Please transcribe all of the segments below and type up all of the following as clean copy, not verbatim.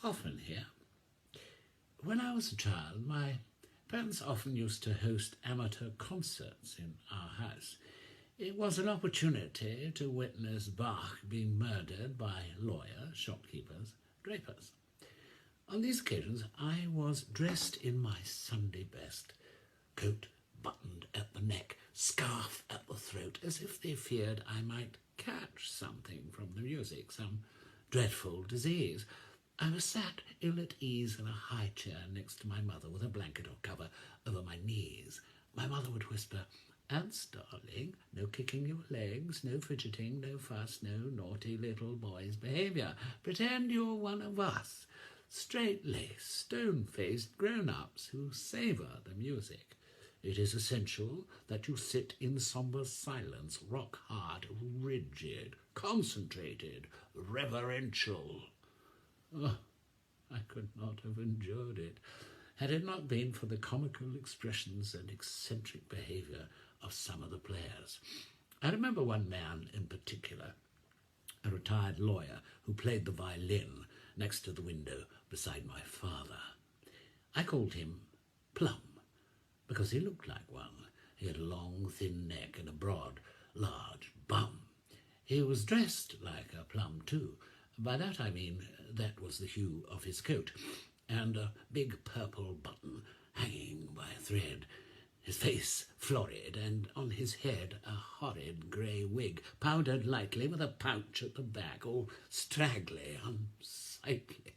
Hoffman here. When I was a child, my parents often used to host amateur concerts in our house. It was an opportunity to witness Bach being murdered by lawyers, shopkeepers, drapers. On these occasions, I was dressed in my Sunday best, coat buttoned at the neck, scarf at the throat, as if they feared I might catch something from the music, some dreadful disease. I was sat ill at ease in a high chair next to my mother with a blanket or cover over my knees. My mother would whisper, "Ants, darling, no kicking your legs, no fidgeting, no fuss, no naughty little boy's behaviour. Pretend you're one of us, straight-laced, stone-faced grown-ups who savour the music. It is essential that you sit in sombre silence, rock-hard, rigid, concentrated, reverential." Oh, I could not have endured it, had it not been for the comical expressions and eccentric behaviour of some of the players. I remember one man in particular, a retired lawyer who played the violin next to the window beside my father. I called him Plum, because he looked like one. He had a long, thin neck and a broad, large bum. He was dressed like a plum too. By that I mean that was the hue of his coat, and a big purple button hanging by a thread. His face florid, and on his head a horrid grey wig, powdered lightly with a pouch at the back, all straggly, unsightly.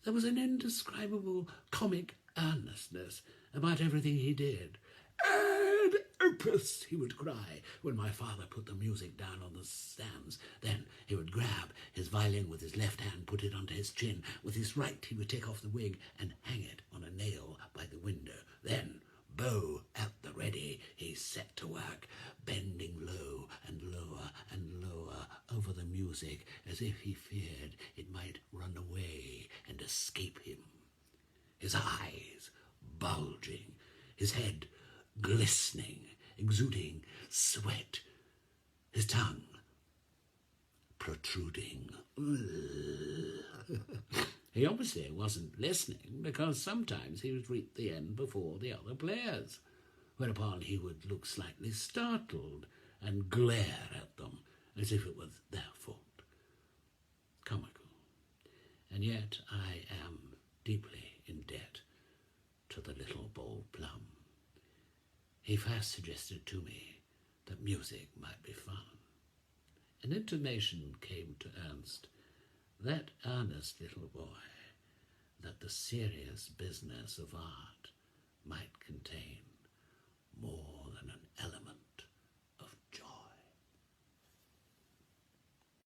There was an indescribable comic earnestness about everything he did. "Ad opus," he would cry when my father put the music down on the stands. Then he would grab his violin with his left hand, put it under his chin. With his right he would take off the wig and hang it on a nail by the window. Then, bow at the ready, he set to work, bending low and lower and lower over the music, as if he feared it might run away and escape him. His eyes bulging, his head glistening, exuding sweat, his tongue protruding. He obviously wasn't listening, because sometimes he would reach the end before the other players, whereupon he would look slightly startled and glare at them as if it was their fault. Comical. And yet I am deeply in debt to the little bold Plum. He first suggested to me that music might be fun. An intimation came to Ernst, that earnest little boy, that the serious business of art might contain